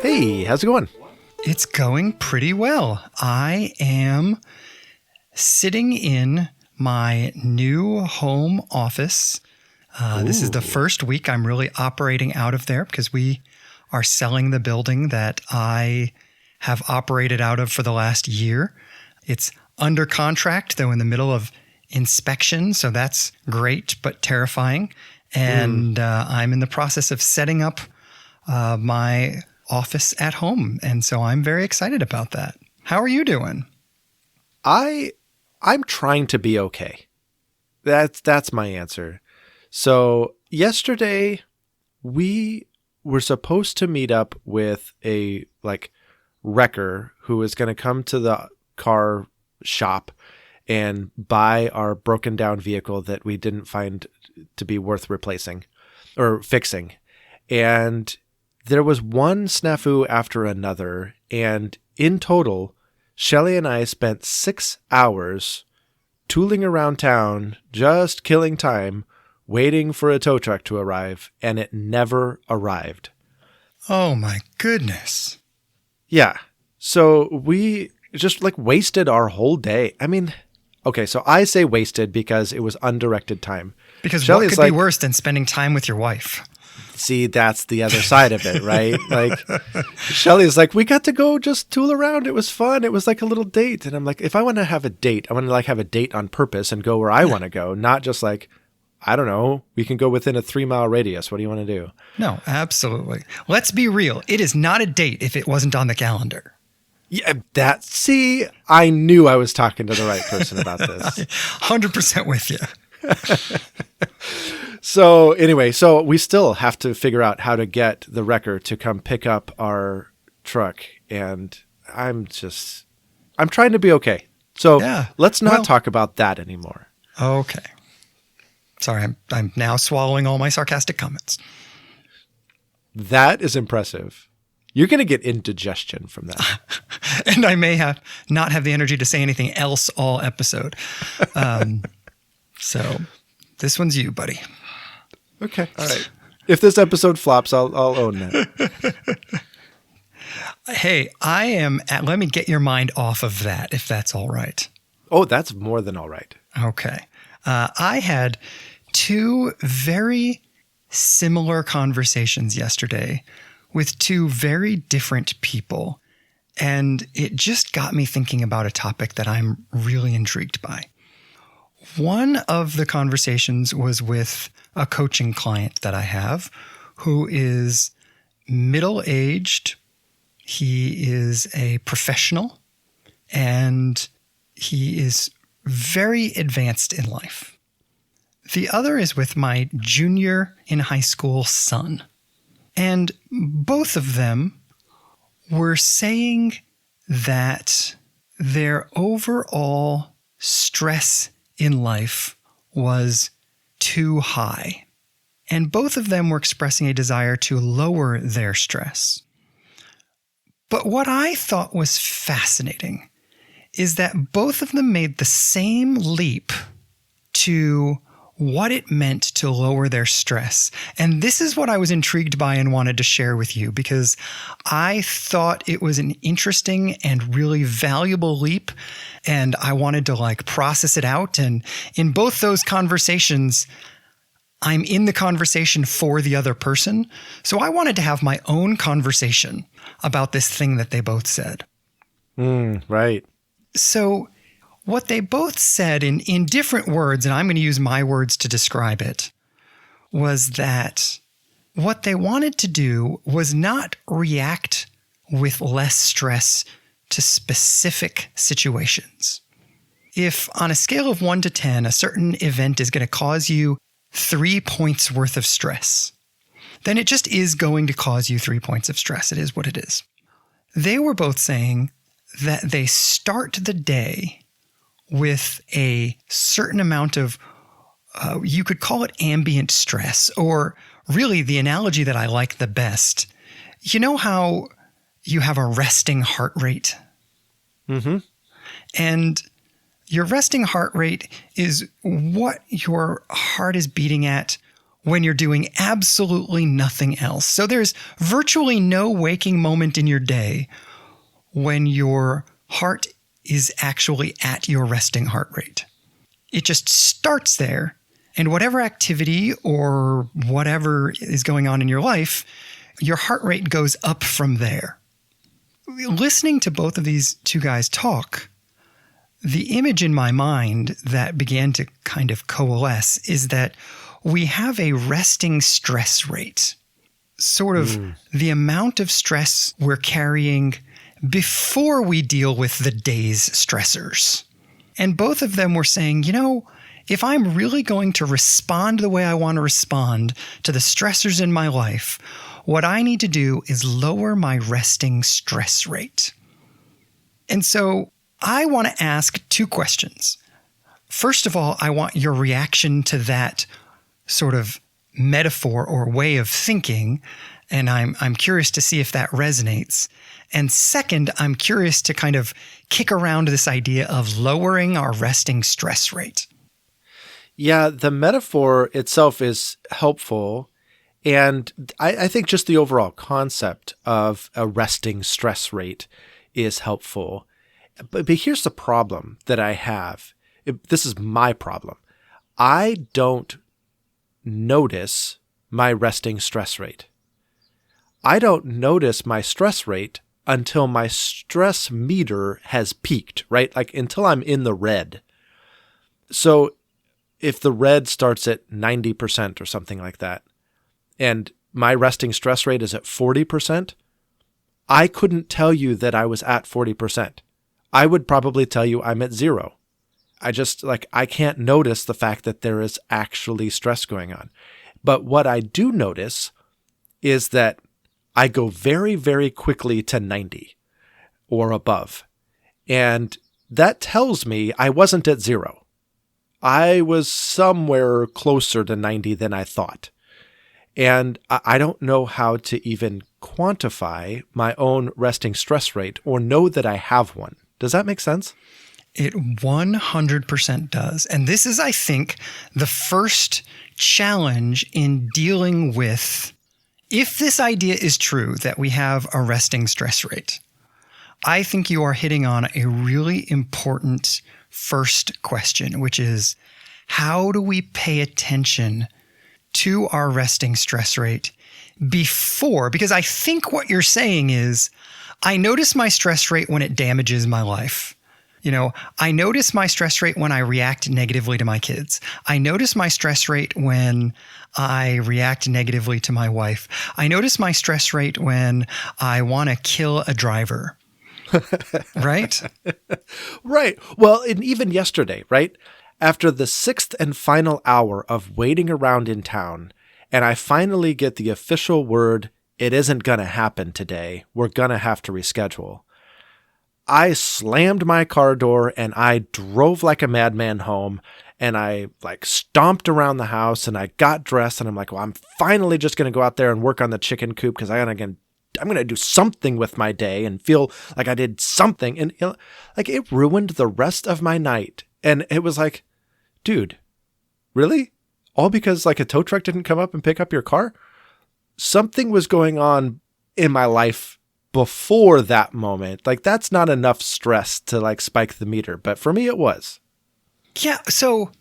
Hey, how's it going? It's going pretty well. I am sitting in my new home office. This is the first week I'm really operating out of there because we are selling the building that I have operated out of for the last year. It's under contract, though in the middle of inspection, so that's great but terrifying. And I'm in the process of setting up my office at home, and so I'm very excited about that. How are you doing? I'm trying to be okay. That's my answer. So yesterday we were supposed to meet up with a wrecker who was going to come to the car shop and buy our broken down vehicle that we didn't find to be worth replacing or fixing. And there was one snafu after another, and in total, Shelly and I spent 6 hours tooling around town, just killing time, waiting for a tow truck to arrive, and it never arrived. Oh my goodness. Yeah. So we just wasted our whole day. I mean, okay, so I say wasted because it was undirected time. Because Shelly's what could be worse than spending time with your wife? See, that's the other side of it, right? Shelly's like, we got to go just tool around. It was fun. It was like a little date. And I'm like, if I want to have a date, I want to have a date on purpose and go where I want to go, not just I don't know, we can go within a 3-mile radius. What do you want to do? No, absolutely. Let's be real. It is not a date if it wasn't on the calendar. Yeah, I knew I was talking to the right person about this. 100% with you. So anyway, we still have to figure out how to get the wrecker to come pick up our truck. And I'm trying to be okay. So let's not talk about that anymore. Okay. Sorry, I'm now swallowing all my sarcastic comments. That is impressive. You're going to get indigestion from that. And I may not have the energy to say anything else all episode. So this one's you, buddy. Okay. All right. If this episode flops, I'll own that. Hey, let me get your mind off of that, if that's all right. Oh, that's more than all right. Okay. I had 2 very similar conversations yesterday with 2 very different people, and it just got me thinking about a topic that I'm really intrigued by. One of the conversations was with a coaching client that I have who is middle-aged. He is a professional, and he is very advanced in life. The other is with my junior in high school son. And both of them were saying that their overall stress in life was too high. And both of them were expressing a desire to lower their stress. But what I thought was fascinating is that both of them made the same leap to what it meant to lower their stress. And this is what I was intrigued by and wanted to share with you because I thought it was an interesting and really valuable leap. And I wanted to process it out. And in both those conversations, I'm in the conversation for the other person. So I wanted to have my own conversation about this thing that they both said. Right. So what they both said in different words, and I'm going to use my words to describe it, was that what they wanted to do was not react with less stress to specific situations. If on a scale of 1 to 10, a certain event is going to cause you 3 points worth of stress, then it just is going to cause you 3 points of stress. It is what it is. They were both saying that they start the day with a certain amount of, you could call it ambient stress, or really the analogy that I like the best. You know how you have a resting heart rate? Mm-hmm. And your resting heart rate is what your heart is beating at when you're doing absolutely nothing else. So there's virtually no waking moment in your day when your heart is actually at your resting heart rate. It just starts there, and whatever activity or whatever is going on in your life, your heart rate goes up from there. Listening to both of these two guys talk, the image in my mind that began to kind of coalesce is that we have a resting stress rate, sort of the amount of stress we're carrying before we deal with the day's stressors. And both of them were saying, if I'm really going to respond the way I want to respond to the stressors in my life, what I need to do is lower my resting stress rate. And so I want to ask two questions. First of all, I want your reaction to that sort of metaphor or way of thinking, and I'm curious to see if that resonates. And second, I'm curious to kind of kick around this idea of lowering our resting stress rate. Yeah, the metaphor itself is helpful. And I think just the overall concept of a resting stress rate is helpful. But here's the problem that I have. This is my problem. I don't notice my resting stress rate. I don't notice my stress rate until my stress meter has peaked, right? Like until I'm in the red. So if the red starts at 90% or something like that, and my resting stress rate is at 40%, I couldn't tell you that I was at 40%. I would probably tell you I'm at 0. I can't notice the fact that there is actually stress going on. But what I do notice is that I go very, very quickly to 90 or above. And that tells me I wasn't at 0. I was somewhere closer to 90 than I thought. And I don't know how to even quantify my own resting stress rate or know that I have one. Does that make sense? It 100% does. And this is, I think, the first challenge in dealing with, if this idea is true that we have a resting stress rate, I think you are hitting on a really important first question, which is, how do we pay attention to our resting stress rate before? Because I think what you're saying is, I notice my stress rate when it damages my life. I notice my stress rate when I react negatively to my kids. I notice my stress rate when I react negatively to my wife. I notice my stress rate when I want to kill a driver. Right? Right. Well, and even yesterday, right? After the 6th and final hour of waiting around in town, and I finally get the official word, it isn't going to happen today. We're going to have to reschedule. I slammed my car door and I drove like a madman home, and I stomped around the house and I got dressed, and I'm like, well, I'm finally just going to go out there and work on the chicken coop because I'm going to do something with my day and feel like I did something. And it ruined the rest of my night. And it was like, dude, really? All because a tow truck didn't come up and pick up your car? Something was going on in my life before that moment. That's not enough stress to spike the meter. But for me, it was. Yeah. So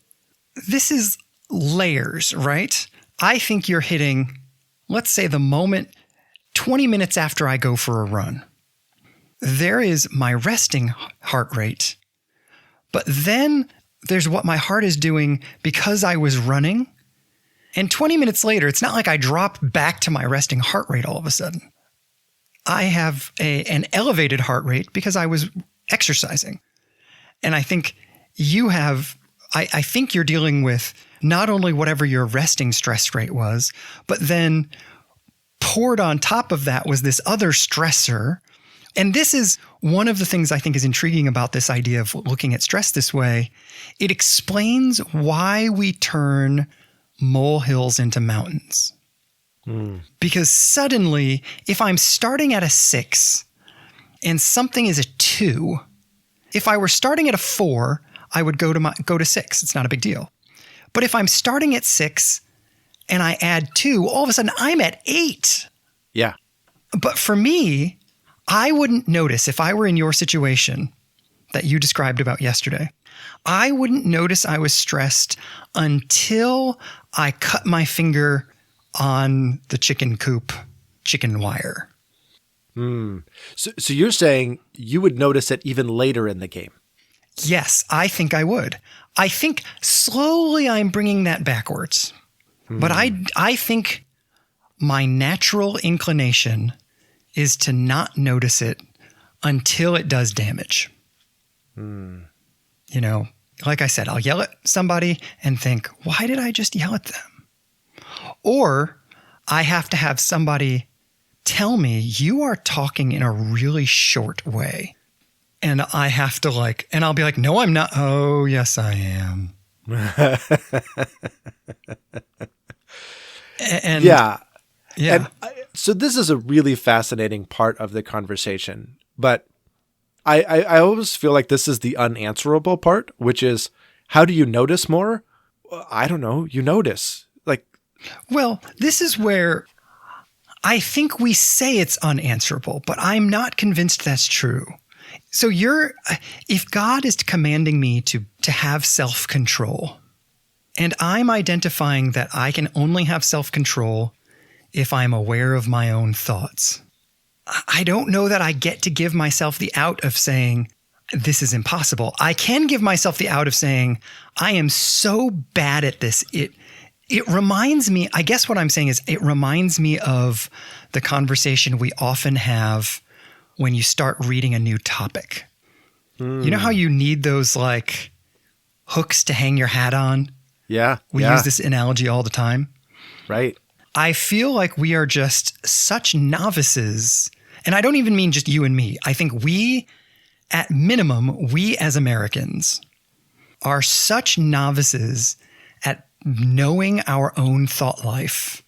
this is layers, right? I think you're hitting, let's say, the moment 20 minutes after I go for a run. There is my resting heart rate. But then there's what my heart is doing because I was running. And 20 minutes later, it's not like I drop back to my resting heart rate all of a sudden. I have an elevated heart rate because I was exercising. And I think you have, I think you're dealing with not only whatever your resting stress rate was, but then poured on top of that was this other stressor. And this is one of the things I think is intriguing about this idea of looking at stress this way. It explains why we turn molehills into mountains. Because suddenly, if I'm starting at a 6 and something is a 2, if I were starting at a 4, I would go to 6. It's not a big deal. But if I'm starting at 6 and I add 2, all of a sudden I'm at 8. Yeah. But for me, I wouldn't notice if I were in your situation that you described about yesterday. I wouldn't notice I was stressed until I cut my finger on the chicken coop chicken wire. So you're saying you would notice it even later in the game? Yes, I think I would. I think slowly I'm bringing that backwards. But I think my natural inclination is to not notice it until it does damage. You know, like I said, I'll yell at somebody and think, why did I just yell at them? Or I have to have somebody tell me, you are talking in a really short way. And I have to and I'll be like, no, I'm not. Oh, yes, I am. And yeah. Yeah. So this is a really fascinating part of the conversation, but I always feel like this is the unanswerable part, which is, how do you notice more? I don't know. You notice. Well, this is where I think we say it's unanswerable, but I'm not convinced that's true. So if God is commanding me to have self-control, and I'm identifying that I can only have self-control if I'm aware of my own thoughts, I don't know that I get to give myself the out of saying, this is impossible. I can give myself the out of saying, I am so bad at this. It reminds me, I guess what I'm saying is, it reminds me of the conversation we often have when you start reading a new topic. You know how you need those hooks to hang your hat on? Yeah. We use this analogy all the time. Right. I feel like we are just such novices, and I don't even mean just you and me. I think at minimum, we as Americans are such novices at knowing our own thought life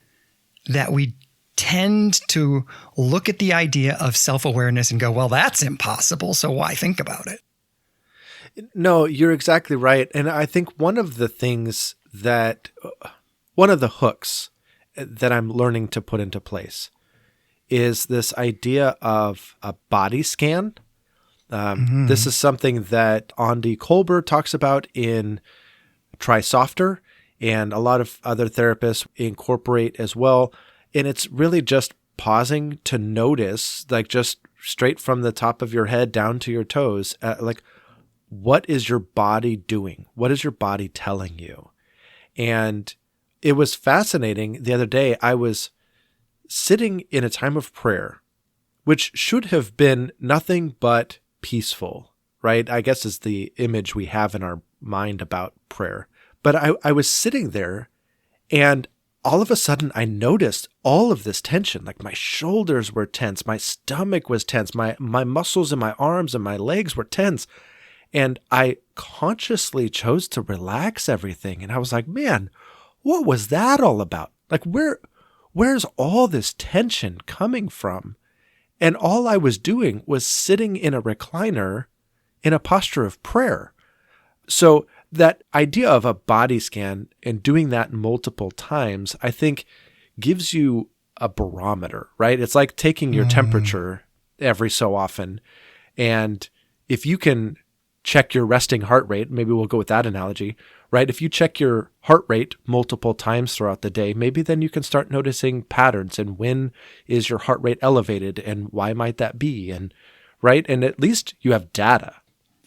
that we tend to look at the idea of self-awareness and go, well, that's impossible, so why think about it? No, you're exactly right. And I think one of the hooks that I'm learning to put into place is this idea of a body scan. This is something that Andy Kolber talks about in Try Softer, and a lot of other therapists incorporate as well. And it's really just pausing to notice, just straight from the top of your head down to your toes, what is your body doing? What is your body telling you? And it was fascinating. The other day, I was sitting in a time of prayer, which should have been nothing but peaceful, right? I guess is the image we have in our mind about prayer. But I was sitting there, and all of a sudden I noticed all of this tension. My shoulders were tense, my stomach was tense, my muscles in my arms and my legs were tense. And I consciously chose to relax everything. And I was like, man, what was that all about? Where's all this tension coming from? And all I was doing was sitting in a recliner in a posture of prayer. So that idea of a body scan and doing that multiple times, I think gives you a barometer, right? It's like taking your temperature every so often. And if you can check your resting heart rate, maybe we'll go with that analogy, right? If you check your heart rate multiple times throughout the day, maybe then you can start noticing patterns, and when is your heart rate elevated and why might that be? And right. And at least you have data.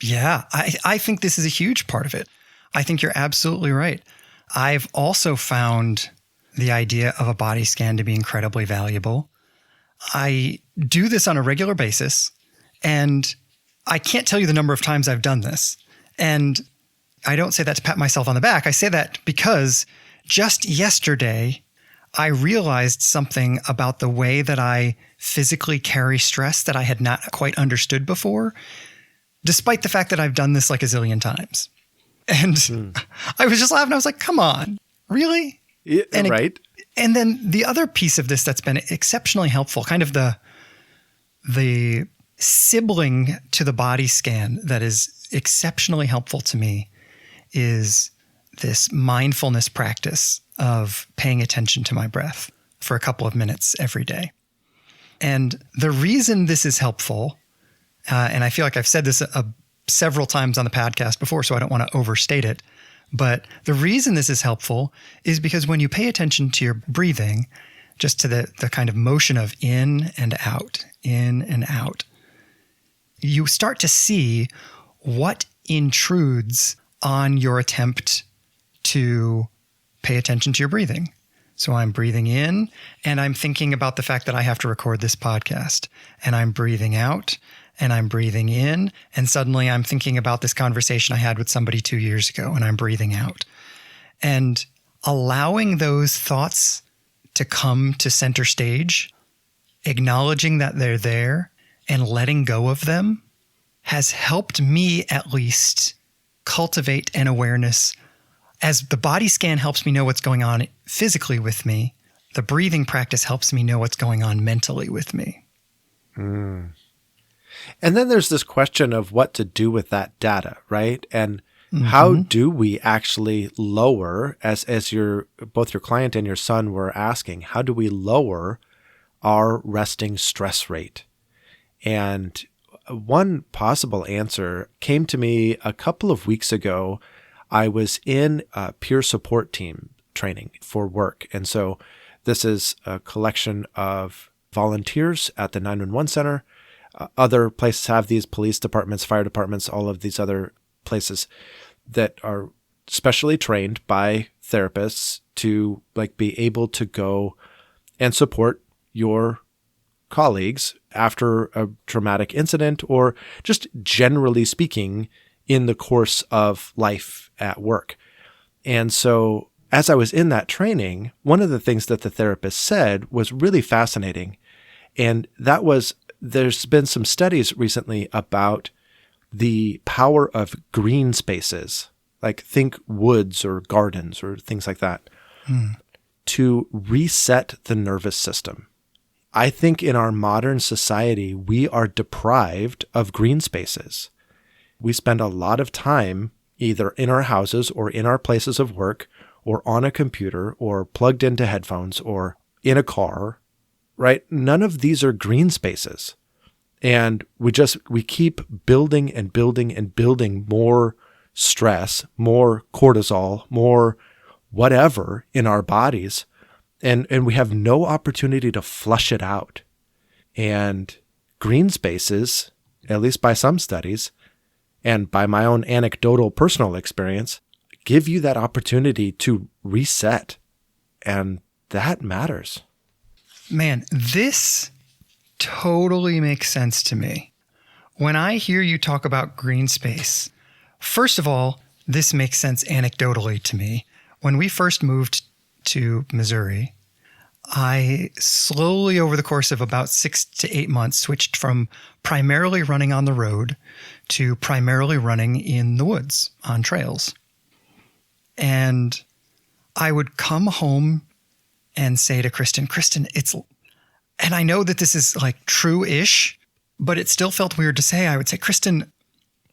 Yeah, I think this is a huge part of it. I think you're absolutely right. I've also found the idea of a body scan to be incredibly valuable. I do this on a regular basis, and I can't tell you the number of times I've done this. And I don't say that to pat myself on the back. I say that because just yesterday, I realized something about the way that I physically carry stress that I had not quite understood before, despite the fact that I've done this a zillion times. And I was just laughing. I was like, come on, really? Yeah, right. And then the other piece of this that's been exceptionally helpful, kind of the sibling to the body scan that is exceptionally helpful to me, is this mindfulness practice of paying attention to my breath for a couple of minutes every day. And the reason this is helpful, and I feel like I've said this several times on the podcast before, so I don't want to overstate it, but the reason this is helpful is because when you pay attention to your breathing, just to the kind of motion of in and out, you start to see what intrudes on your attempt to pay attention to your breathing. So I'm breathing in and I'm thinking about the fact that I have to record this podcast, and I'm breathing out and I'm breathing in, and suddenly I'm thinking about this conversation I had with somebody 2 years ago, and I'm breathing out. And allowing those thoughts to come to center stage, acknowledging that they're there and letting go of them has helped me at least cultivate an awareness. As the body scan helps me know what's going on physically with me, the breathing practice helps me know what's going on mentally with me. Mm. And then there's this question of what to do with that data, right? And how do we actually lower, as both your client and your son were asking, how do we lower our resting stress rate? And one possible answer came to me a couple of weeks ago. I was in a peer support team training for work. And so this is a collection of volunteers at the 911 center. Other places have these, police departments, fire departments, all of these other places that are specially trained by therapists to be able to go and support your colleagues after a traumatic incident, or just generally speaking in the course of life at work. And so as I was in that training, one of the things that the therapist said was really fascinating. And that was, there's been some studies recently about the power of green spaces, like think woods or gardens or things like that, to reset the nervous system. I think in our modern society, we are deprived of green spaces. We spend a lot of time either in our houses or in our places of work or on a computer or plugged into headphones or in a car, right? None of these are green spaces. And we keep building and building and building more stress, more cortisol, more whatever in our bodies. And we have no opportunity to flush it out. And green spaces, at least by some studies, and by my own anecdotal personal experience, give you that opportunity to reset. And that matters. Man, this totally makes sense to me. When I hear you talk about green space, first of all, this makes sense anecdotally to me. When we first moved to Missouri, I slowly over the course of about 6 to 8 months switched from primarily running on the road to primarily running in the woods on trails. And I would come home and say to Kristen, and I know that this is like true-ish, but it still felt weird to say. I would say, Kristen,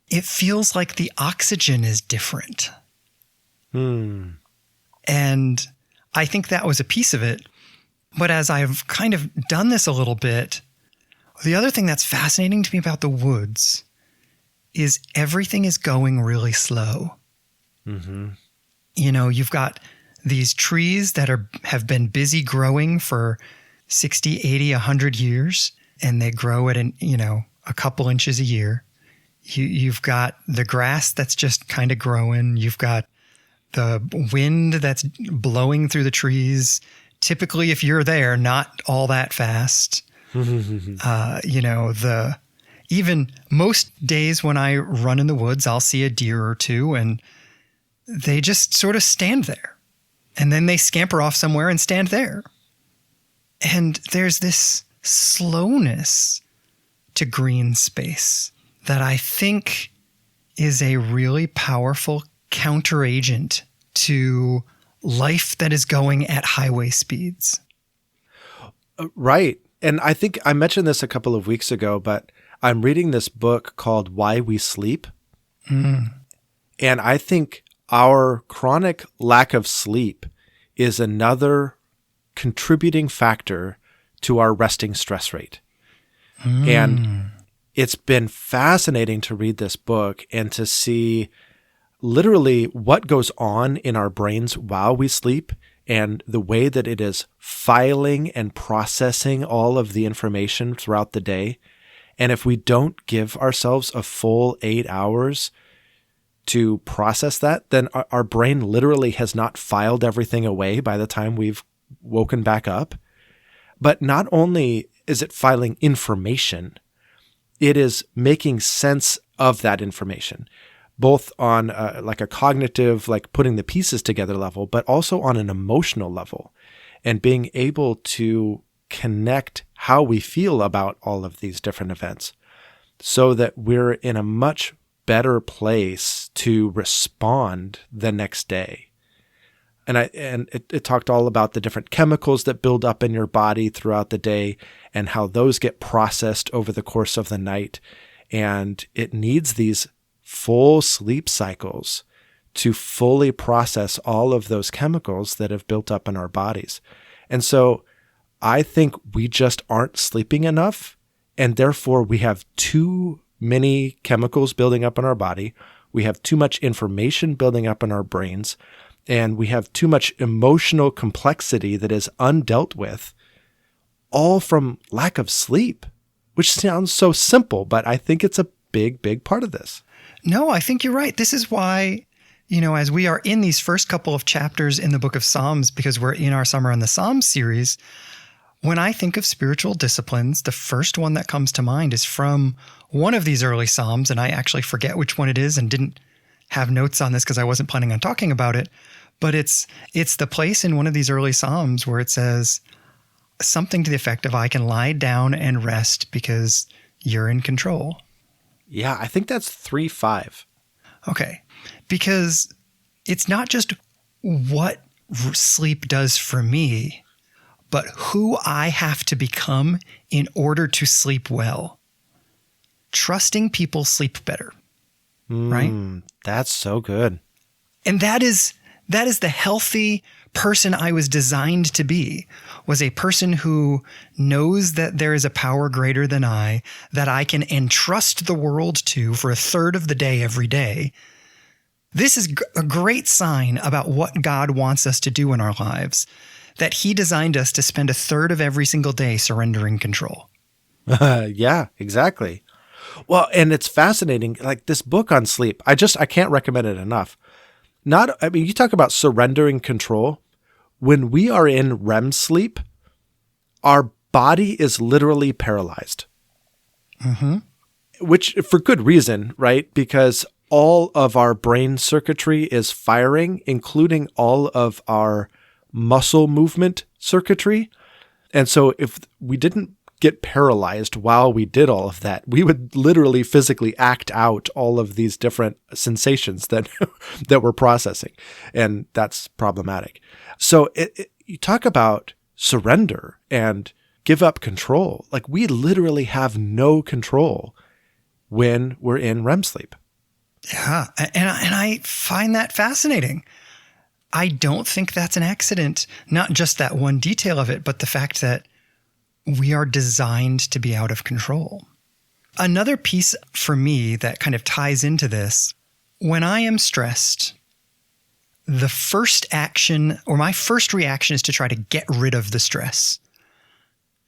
it feels like the oxygen is different. And I think that was a piece of it. But as I've kind of done this a little bit, the other thing that's fascinating to me about the woods is everything is going really slow. Mm-hmm. You know, you've got these trees that have been busy growing for 60, 80, 100 years, and they grow at a couple inches a year. You've got the grass that's just kind of growing. You've got the wind that's blowing through the trees. Typically, if you're there, not all that fast. Even most days when I run in the woods, I'll see a deer or two, and they just sort of stand there. And then they scamper off somewhere and stand there. And there's this slowness to green space that I think is a really powerful counteragent to life that is going at highway speeds. Right. And I think I mentioned this a couple of weeks ago, but I'm reading this book called Why We Sleep. And I think our chronic lack of sleep is another contributing factor to our resting stress rate. And it's been fascinating to read this book and to see literally what goes on in our brains while we sleep and the way that it is filing and processing all of the information throughout the day. And if we don't give ourselves a full 8 hours to process that, then our brain literally has not filed everything away by the time we've woken back up. But not only is it filing information, it is making sense of that information, both on like a cognitive, like putting the pieces together level, but also on an emotional level, and being able to connect how we feel about all of these different events so that we're in a much better place to respond the next day. And it talked all about the different chemicals that build up in your body throughout the day and how those get processed over the course of the night. And it needs these full sleep cycles to fully process all of those chemicals that have built up in our bodies. And so I think we just aren't sleeping enough, and therefore we have too many chemicals building up in our body. We have too much information building up in our brains, and we have too much emotional complexity that is undealt with, all from lack of sleep, which sounds so simple, but I think it's a big, big part of this. No, I think you're right. This is why, as we are in these first couple of chapters in the book of Psalms, because we're in our Summer on the Psalms series, when I think of spiritual disciplines, the first one that comes to mind is from one of these early Psalms, and I actually forget which one it is and didn't have notes on this because I wasn't planning on talking about it, but it's the place in one of these early Psalms where it says something to the effect of, I can lie down and rest because you're in control. Yeah, I think that's 3:5. Okay, because it's not just what sleep does for me, but who I have to become in order to sleep well. Trusting people sleep better, right? That's so good. And that is the healthy person I was designed to be, was a person who knows that there is a power greater than I, that I can entrust the world to for a third of the day every day. This is a great sign about what God wants us to do in our lives, that he designed us to spend a third of every single day surrendering control. Yeah, exactly. Well, and it's fascinating, like this book on sleep, I can't recommend it enough. You talk about surrendering control. When we are in REM sleep, our body is literally paralyzed. Which for good reason, right? Because all of our brain circuitry is firing, including all of our muscle movement circuitry. And so if we didn't get paralyzed while we did all of that, we would literally physically act out all of these different sensations that that we're processing. And that's problematic. So you talk about surrender and give up control. Like we literally have no control when we're in REM sleep. Yeah. And I find that fascinating. I don't think that's an accident, not just that one detail of it, but the fact that we are designed to be out of control. Another piece for me that kind of ties into this, when I am stressed, the first action or my first reaction is to try to get rid of the stress.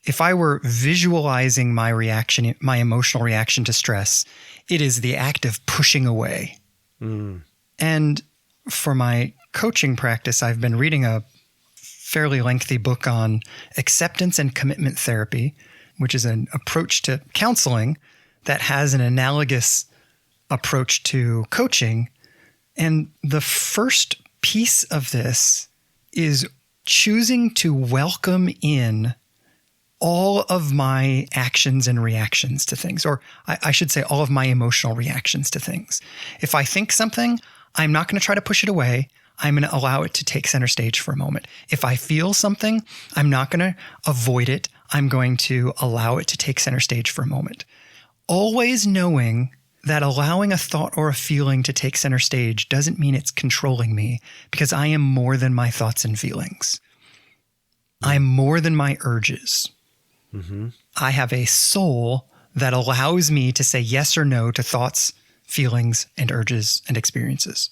If I were visualizing my reaction, my emotional reaction to stress, it is the act of pushing away. And for my coaching practice, I've been reading a fairly lengthy book on acceptance and commitment therapy, which is an approach to counseling that has an analogous approach to coaching. And the first piece of this is choosing to welcome in all of my actions and reactions to things, or I should say all of my emotional reactions to things. If I think something, I'm not going to try to push it away. I'm going to allow it to take center stage for a moment. If I feel something, I'm not going to avoid it. I'm going to allow it to take center stage for a moment. Always knowing that allowing a thought or a feeling to take center stage doesn't mean it's controlling me, because I am more than my thoughts and feelings. I'm more than my urges. Mm-hmm. I have a soul that allows me to say yes or no to thoughts, feelings, and urges and experiences.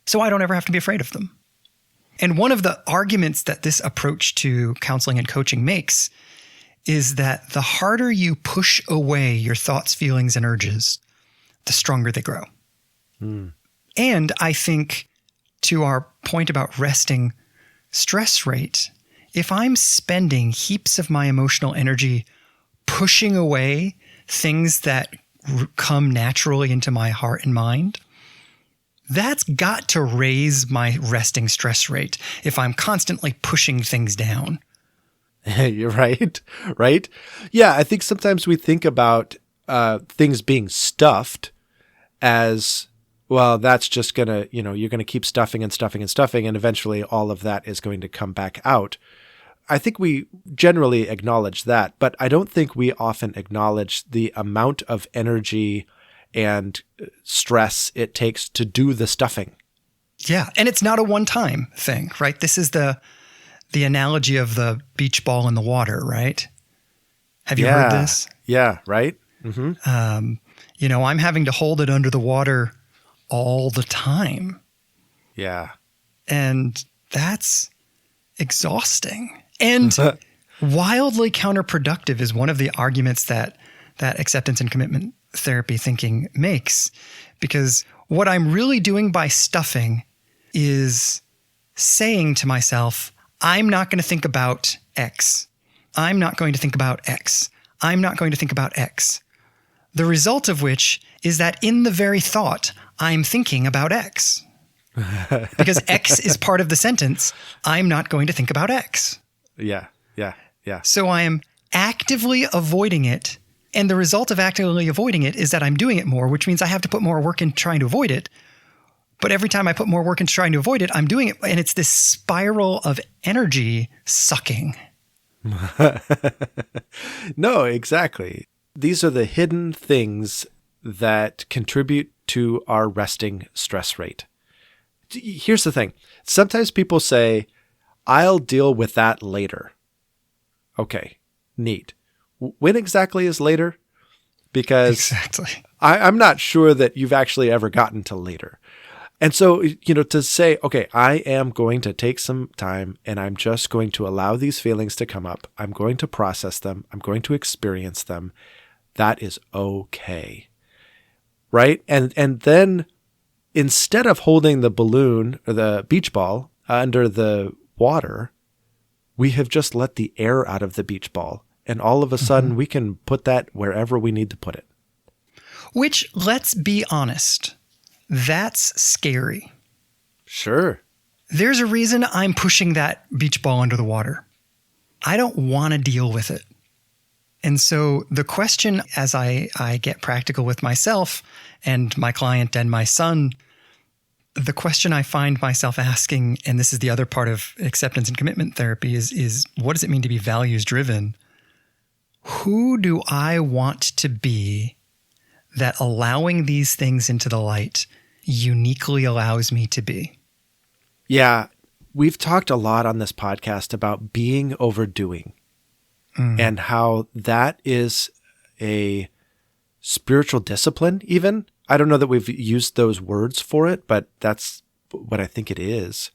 So I don't ever have to be afraid of them. And one of the arguments that this approach to counseling and coaching makes is that the harder you push away your thoughts, feelings, and urges, the stronger they grow. Mm. And I think, to our point about resting stress rate, if I'm spending heaps of my emotional energy pushing away things that come naturally into my heart and mind, that's got to raise my resting stress rate if I'm constantly pushing things down. You're right. Right? Yeah, I think sometimes we think about things being stuffed as, well, that's just going to, you're going to keep stuffing and stuffing and stuffing, and eventually all of that is going to come back out. I think we generally acknowledge that, but I don't think we often acknowledge the amount of energy and stress it takes to do the stuffing. Yeah, and it's not a one-time thing, right? This is the analogy of the beach ball in the water, right? Have you heard this? Yeah, right? Mm-hmm. I'm having to hold it under the water all the time. Yeah. And that's exhausting. And wildly counterproductive is one of the arguments that acceptance and commitment therapy thinking makes. Because what I'm really doing by stuffing is saying to myself, I'm not going to think about X. I'm not going to think about X. I'm not going to think about X. The result of which is that in the very thought, I'm thinking about X. Because X is part of the sentence, I'm not going to think about X. Yeah. So I am actively avoiding it. And the result of actively avoiding it is that I'm doing it more, which means I have to put more work in trying to avoid it. But every time I put more work into trying to avoid it, I'm doing it. And it's this spiral of energy sucking. No, exactly. These are the hidden things that contribute to our resting stress rate. Here's the thing. Sometimes people say, I'll deal with that later. Okay, neat. When exactly is later? Because exactly. I'm not sure that you've actually ever gotten to later. And so, to say, okay, I am going to take some time and I'm just going to allow these feelings to come up. I'm going to process them. I'm going to experience them. That is okay. Right? And then instead of holding the balloon or the beach ball under the water, we have just let the air out of the beach ball. And all of a sudden, we can put that wherever we need to put it. Which, let's be honest, that's scary. Sure. There's a reason I'm pushing that beach ball under the water. I don't want to deal with it. And so the question, as I get practical with myself and my client and my son, the question I find myself asking, and this is the other part of acceptance and commitment therapy, is what does it mean to be values driven? Who do I want to be that allowing these things into the light uniquely allows me to be? Yeah. We've talked a lot on this podcast about being overdoing and how that is a spiritual discipline even. I don't know that we've used those words for it, but that's what I think it is.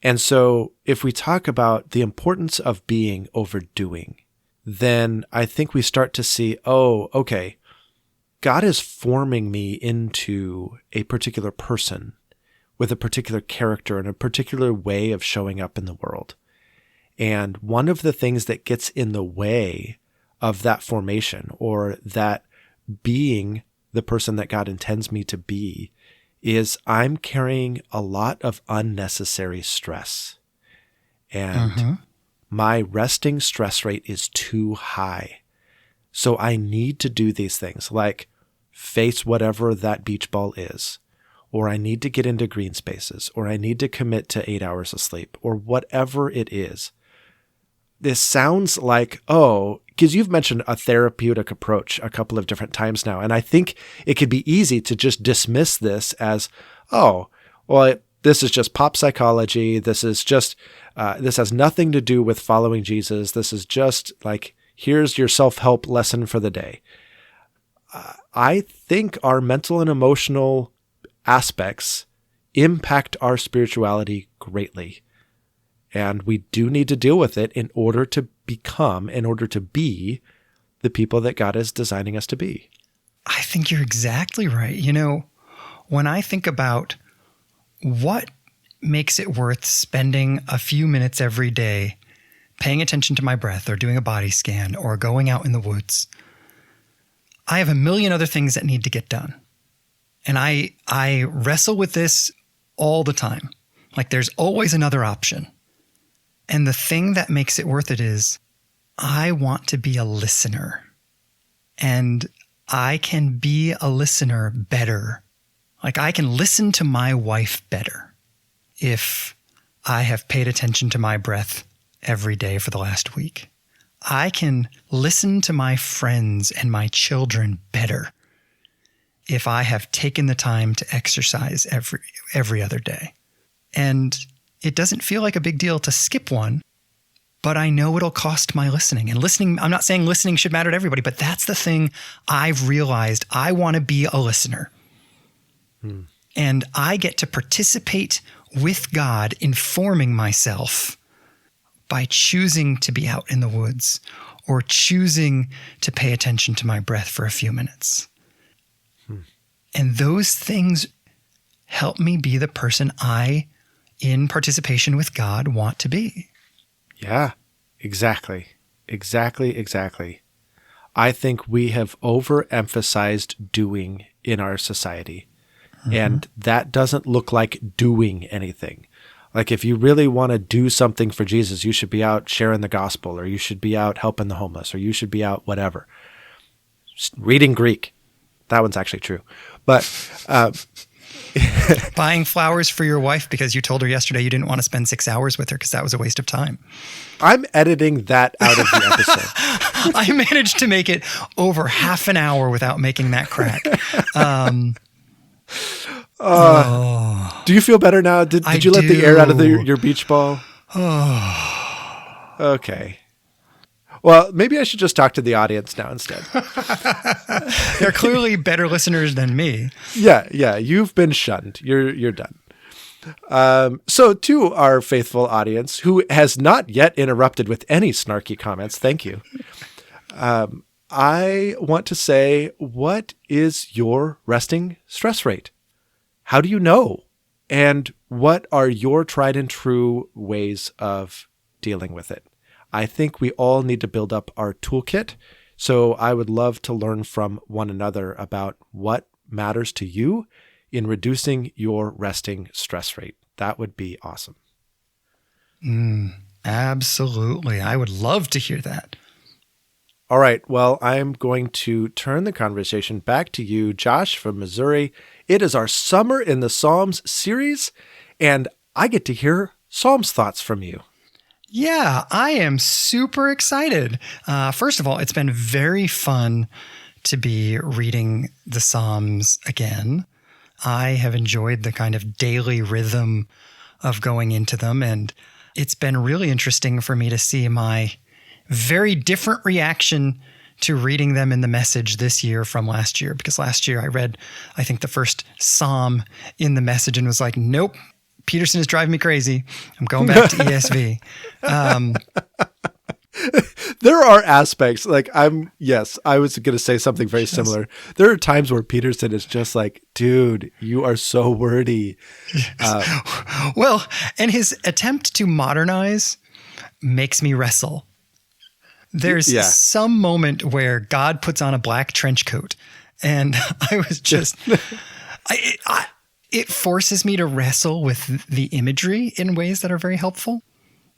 And so if we talk about the importance of being overdoing, then I think we start to see, oh, okay, God is forming me into a particular person with a particular character and a particular way of showing up in the world. And one of the things that gets in the way of that formation or that being the person that God intends me to be is I'm carrying a lot of unnecessary stress. And my resting stress rate is too high. So I need to do these things like face whatever that beach ball is, or I need to get into green spaces, or I need to commit to 8 hours of sleep, or whatever it is. this sounds like, oh, because you've mentioned a therapeutic approach a couple of different times now. And I think it could be easy to just dismiss this as, oh, well, this is just pop psychology. This is just, this has nothing to do with following Jesus. This is just like, here's your self-help lesson for the day. I think our mental and emotional aspects impact our spirituality greatly. And we do need to deal with it in order to be the people that God is designing us to be. I think you're exactly right. You know, when I think about what makes it worth spending a few minutes every day paying attention to my breath or doing a body scan or going out in the woods, I have a million other things that need to get done. And I wrestle with this all the time. Like there's always another option. And the thing that makes it worth it is I want to be a listener. And I can be a listener better. Like I can listen to my wife better if I have paid attention to my breath every day for the last week. I can listen to my friends and my children better if I have taken the time to exercise every other day. And it doesn't feel like a big deal to skip one, but I know it'll cost my listening. And listening, I'm not saying listening should matter to everybody, but that's the thing I've realized. I want to be a listener. And I get to participate with God in forming myself by choosing to be out in the woods or choosing to pay attention to my breath for a few minutes. And those things help me be the person I, in participation with God, want to be. Yeah, exactly. Exactly. I think we have overemphasized doing in our society. And that doesn't look like doing anything. Like if you really want to do something for Jesus, you should be out sharing the gospel, or you should be out helping the homeless, or you should be out whatever. Reading Greek. That one's actually true. But buying flowers for your wife because you told her yesterday you didn't want to spend 6 hours with her because that was a waste of time. I'm editing that out of the episode. I managed to make it over half an hour without making that crack. Do you feel better now? Did you let the air out of your beach ball? Okay. Well, maybe I should just talk to the audience now instead. They're clearly better listeners than me. Yeah. You've been shunned. You're done. So to our faithful audience who has not yet interrupted with any snarky comments, thank you. I want to say, what is your resting stress rate? How do you know? And what are your tried and true ways of dealing with it? I think we all need to build up our toolkit. So I would love to learn from one another about what matters to you in reducing your resting stress rate. That would be awesome. Absolutely. I would love to hear that. All right. Well, I'm going to turn the conversation back to you, Josh from Missouri. It is our Summer in the Psalms series, and I get to hear Psalms thoughts from you. Yeah, I am super excited. First of all, it's been very fun to be reading the Psalms again. I have enjoyed the kind of daily rhythm of going into them, and it's been really interesting for me to see my very different reaction to reading them in the Message this year from last year, because last year I read, I think, the first Psalm in the Message and was like, nope, Peterson is driving me crazy. I'm going back to ESV. There are aspects I was going to say something very similar. There are times where Peterson is just like, dude, you are so wordy. Well, and his attempt to modernize makes me wrestle. There's some moment where God puts on a black trench coat, and I was just, it forces me to wrestle with the imagery in ways that are very helpful.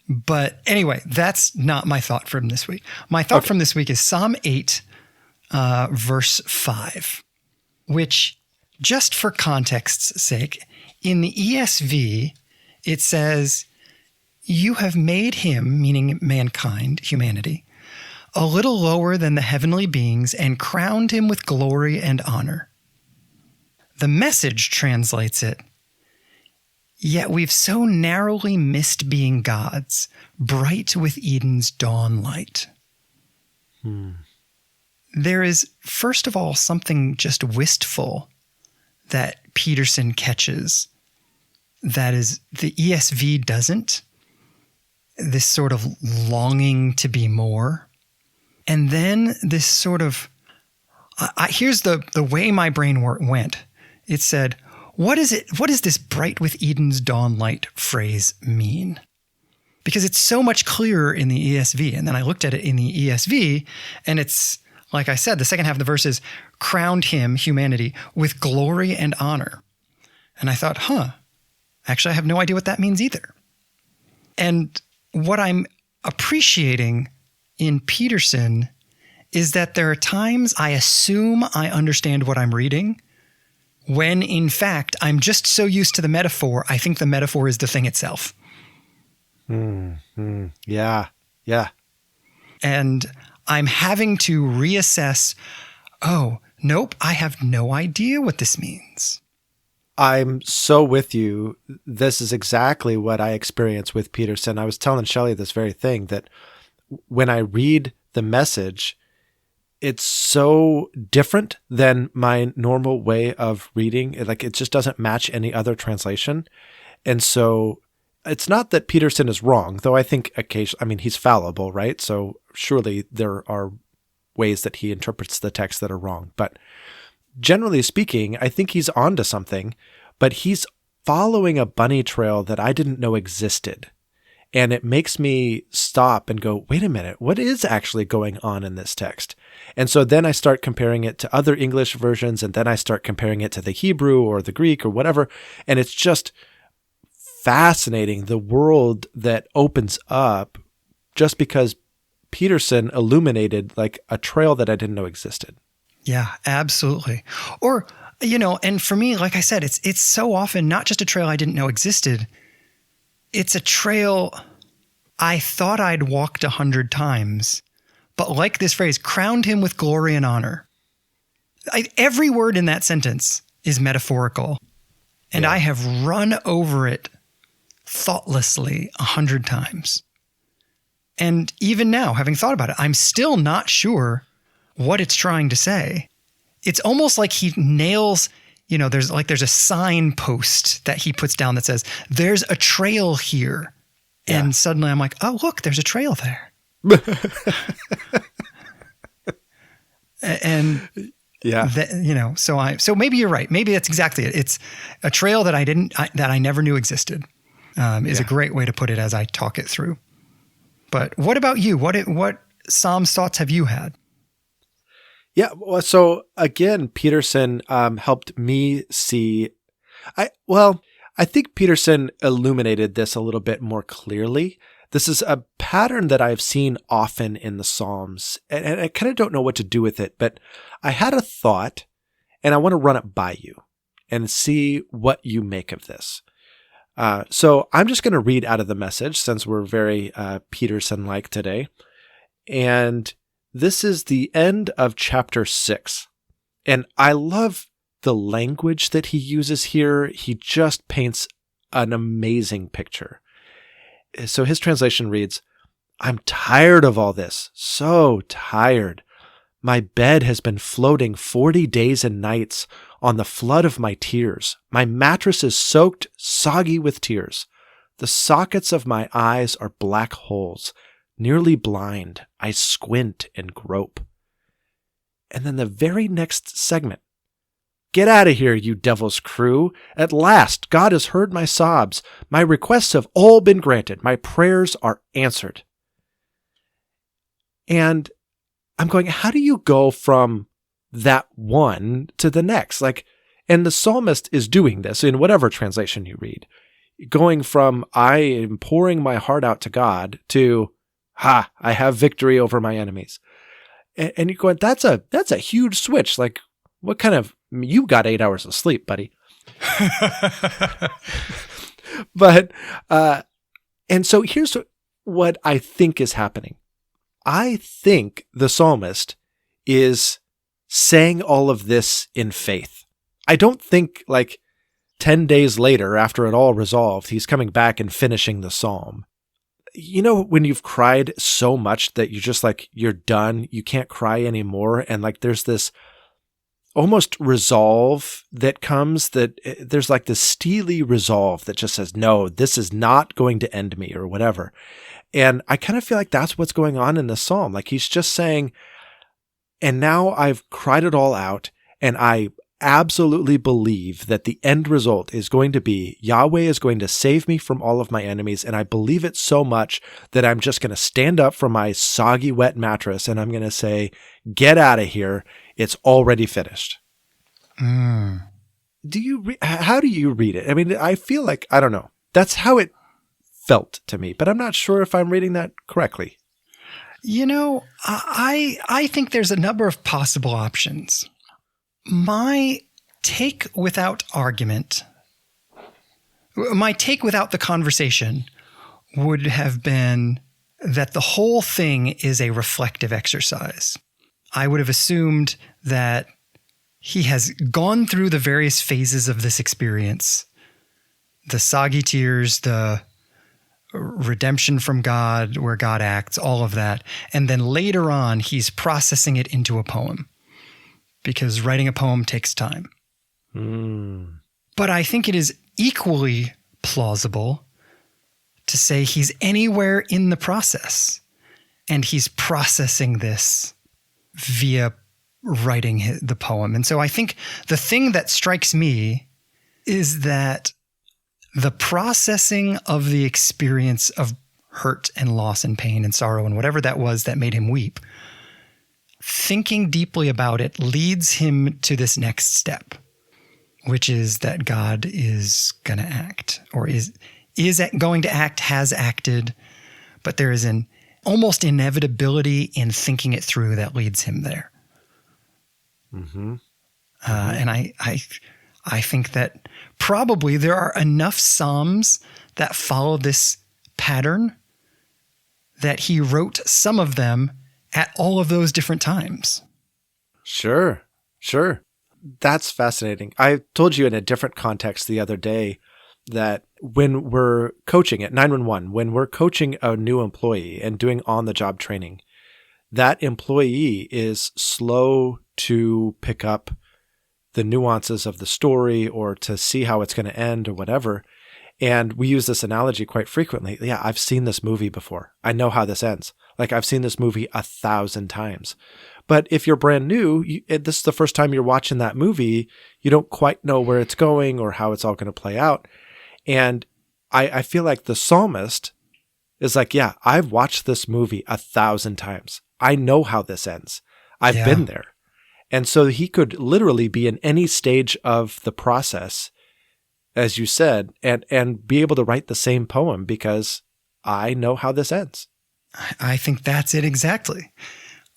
But anyway, that's not my thought from this week. My thought from this week is Psalm 8, verse 5, which, just for context's sake, in the ESV, it says, You have made him, meaning mankind, humanity, a little lower than the heavenly beings and crowned him with glory and honor. The Message translates it, yet we've so narrowly missed being gods, bright with Eden's dawn light. There is, first of all, something just wistful that Peterson catches that is the ESV doesn't. This sort of longing to be more. And then this sort of, here's the way my brain went. It said, what does this bright with Eden's dawn light phrase mean? Because it's so much clearer in the ESV. And then I looked at it in the ESV, and it's, like I said, the second half of the verse is, crowned him, humanity, with glory and honor. And I thought, actually, I have no idea what that means either. And what I'm appreciating in Peterson is that there are times I assume I understand what I'm reading, when in fact, I'm just so used to the metaphor, I think the metaphor is the thing itself. Yeah. And I'm having to reassess, oh, nope, I have no idea what this means. I'm so with you. This is exactly what I experienced with Peterson. I was telling Shelley this very thing, that when I read the Message, it's so different than my normal way of reading. It just doesn't match any other translation. And so it's not that Peterson is wrong, though I think occasionally, he's fallible, right? So surely there are ways that he interprets the text that are wrong. But generally speaking, I think he's onto something, but he's following a bunny trail that I didn't know existed. And it makes me stop and go, wait a minute, what is actually going on in this text? And so then I start comparing it to other English versions, and then I start comparing it to the Hebrew or the Greek or whatever. And it's just fascinating, the world that opens up just because Peterson illuminated like a trail that I didn't know existed. Yeah, absolutely. Or, and for me, like I said, it's so often not just a trail I didn't know existed. It's a trail I thought I'd walked 100 times, but like this phrase, crowned him with glory and honor. Every word in that sentence is metaphorical, and I have run over it thoughtlessly 100 times. And even now, having thought about it, I'm still not sure what it's trying to say. It's almost like he nails, there's a signpost that he puts down that says, there's a trail here. Yeah. And suddenly I'm like, oh, look, there's a trail there. And yeah, so maybe you're right. Maybe that's exactly it. It's a trail that I never knew existed. Is a great way to put it as I talk it through. But what about you? What Psalms thoughts have you had? Yeah. Well, so again, Peterson helped me see. I think Peterson illuminated this a little bit more clearly. This is a pattern that I've seen often in the Psalms, and I kind of don't know what to do with it, but I had a thought, and I want to run it by you and see what you make of this. So I'm just going to read out of the Message, since we're very Peterson-like today. And this is the end of chapter 6. And I love the language that he uses here. He just paints an amazing picture. So his translation reads, I'm tired of all this, so tired. My bed has been floating 40 days and nights on the flood of my tears. My mattress is soaked, soggy with tears. The sockets of my eyes are black holes. Nearly blind, I squint and grope. And then the very next segment. Get out of here, you devil's crew. At last, God has heard my sobs. My requests have all been granted. My prayers are answered. And I'm going, how do you go from that one to the next? And the psalmist is doing this in whatever translation you read, going from I am pouring my heart out to God to, I have victory over my enemies. And you're going, that's a huge switch. What kind of, you got 8 hours of sleep, buddy. But And so here's what I think is happening. I think the psalmist is saying all of this in faith. I don't think like 10 days later, after it all resolved, he's coming back and finishing the psalm. You know, when you've cried so much that you're just like, you're done, you can't cry anymore. And like, there's this almost resolve that comes, that there's like this steely resolve that just says, no, this is not going to end me or whatever. And I kind of feel like that's what's going on in the psalm. Like he's just saying, and now I've cried it all out, and I absolutely believe that the end result is going to be Yahweh is going to save me from all of my enemies. And I believe it so much that I'm just going to stand up from my soggy, wet mattress and I'm going to say, get out of here. It's already finished. How do you read it? I mean, I feel like, I don't know. That's how it felt to me, but I'm not sure if I'm reading that correctly. You know, I think there's a number of possible options. My take without argument, my take without the conversation would have been that the whole thing is a reflective exercise. I would have assumed that he has gone through the various phases of this experience, the soggy tears, the redemption from God, where God acts, all of that. And then later on, he's processing it into a poem, because writing a poem takes time. But I think it is equally plausible to say he's anywhere in the process, and he's processing this via writing the poem. And so I think the thing that strikes me is that the processing of the experience of hurt and loss and pain and sorrow and whatever that was that made him weep, thinking deeply about it leads him to this next step, which is that God is going to act, or is going to act, has acted, but there is an almost inevitability in thinking it through that leads him there. And I think that probably there are enough psalms that follow this pattern that he wrote some of them at all of those different times. Sure. That's fascinating. I told you in a different context the other day that when we're coaching at 911, when we're coaching a new employee and doing on-the-job training, that employee is slow to pick up the nuances of the story or to see how it's going to end or whatever. And we use this analogy quite frequently. Yeah, I've seen this movie before. I know how this ends. Like, I've seen this movie 1,000 times. But if you're brand new, this is the first time you're watching that movie, you don't quite know where it's going or how it's all going to play out. And I feel like the psalmist is like, yeah, I've watched this movie 1,000 times. I know how this ends. I've been there. And so he could literally be in any stage of the process, as you said, and be able to write the same poem because I know how this ends. I think that's it exactly.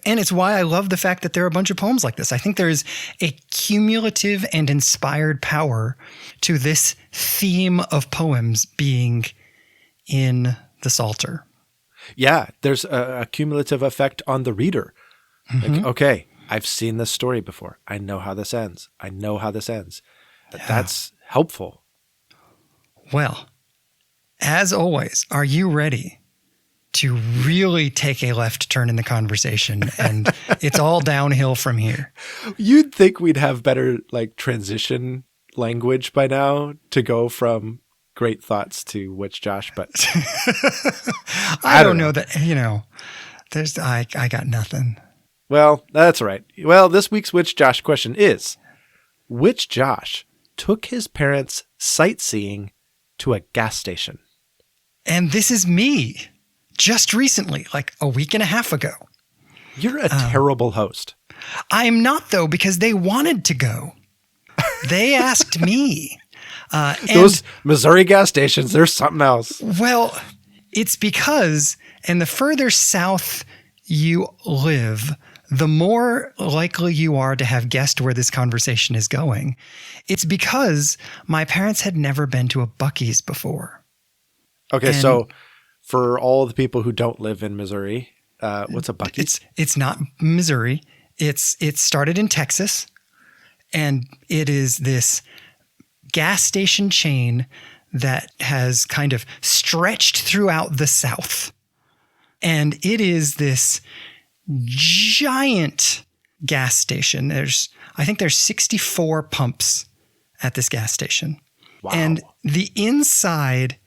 And it's why I love the fact that there are a bunch of poems like this. I think there is a cumulative and inspired power to this theme of poems being in the Psalter. Yeah, there's a cumulative effect on the reader. Like, okay, I've seen this story before. I know how this ends. That's helpful. Well, as always, are you ready to really take a left turn in the conversation? And it's all downhill from here. You'd think we'd have better like transition language by now to go from great thoughts to Which Josh, but I don't know that, I got nothing. Well, that's all right. Well, this week's Which Josh question is, which Josh took his parents sightseeing to a gas station? And this is me. Just recently, like a week and a half ago. You're a terrible host. I'm not, though, because they wanted to go. They asked me. Those Missouri gas stations, there's something else. Well, it's because, and the further south you live, the more likely you are to have guessed where this conversation is going. It's because my parents had never been to a Buc-ee's before. Okay, so for all the people who don't live in Missouri, what's a Buc-ee's? It's not Missouri. It started in Texas, and it is this gas station chain that has kind of stretched throughout the South. And it is this giant gas station. I think there's 64 pumps at this gas station. Wow. And the inside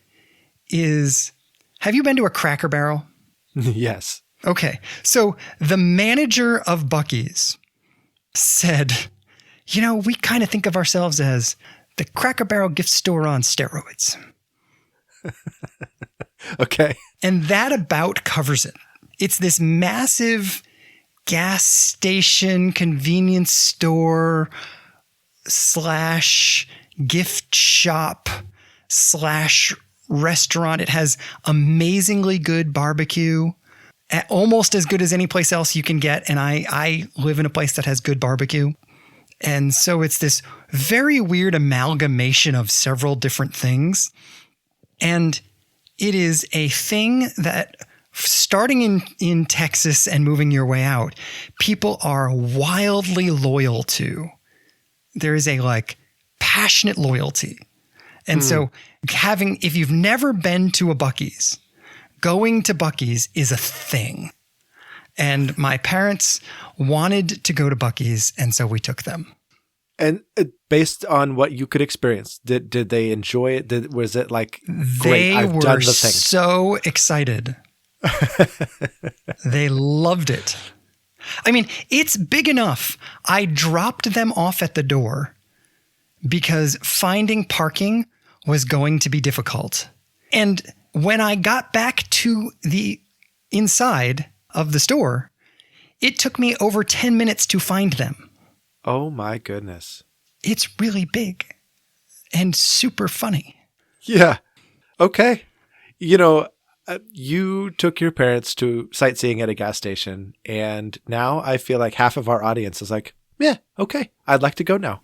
is, have you been to a Cracker Barrel? Yes. Okay. So the manager of Buc-ee's said, we kind of think of ourselves as the Cracker Barrel gift store on steroids. Okay. And that about covers it. It's this massive gas station, convenience store / gift shop / restaurant. It has amazingly good barbecue, almost as good as any place else you can get. And I live in a place that has good barbecue. And so it's this very weird amalgamation of several different things. And it is a thing that, starting in Texas and moving your way out, people are wildly loyal to. There is a passionate loyalty. And so if you've never been to a Buc-ee's, going to Buc-ee's is a thing. And my parents wanted to go to Buc-ee's, and so we took them. And based on what you could experience, did they enjoy it? Was it great, I've done the thing? So excited. They loved it. I mean, it's big enough. I dropped them off at the door because finding parking was going to be difficult. And when I got back to the inside of the store, it took me over 10 minutes to find them. Oh my goodness. It's really big and super funny. Yeah. Okay. You took your parents to sightseeing at a gas station, and now I feel like half of our audience is like, yeah, okay, I'd like to go now.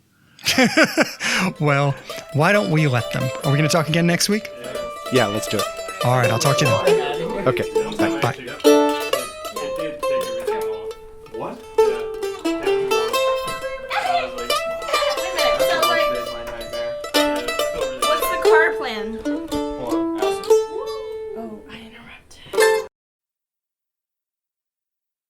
Well, why don't we let them? Are we going to talk again next week? Yeah, let's do it. All right, I'll talk to you then. Okay, bye. Bye.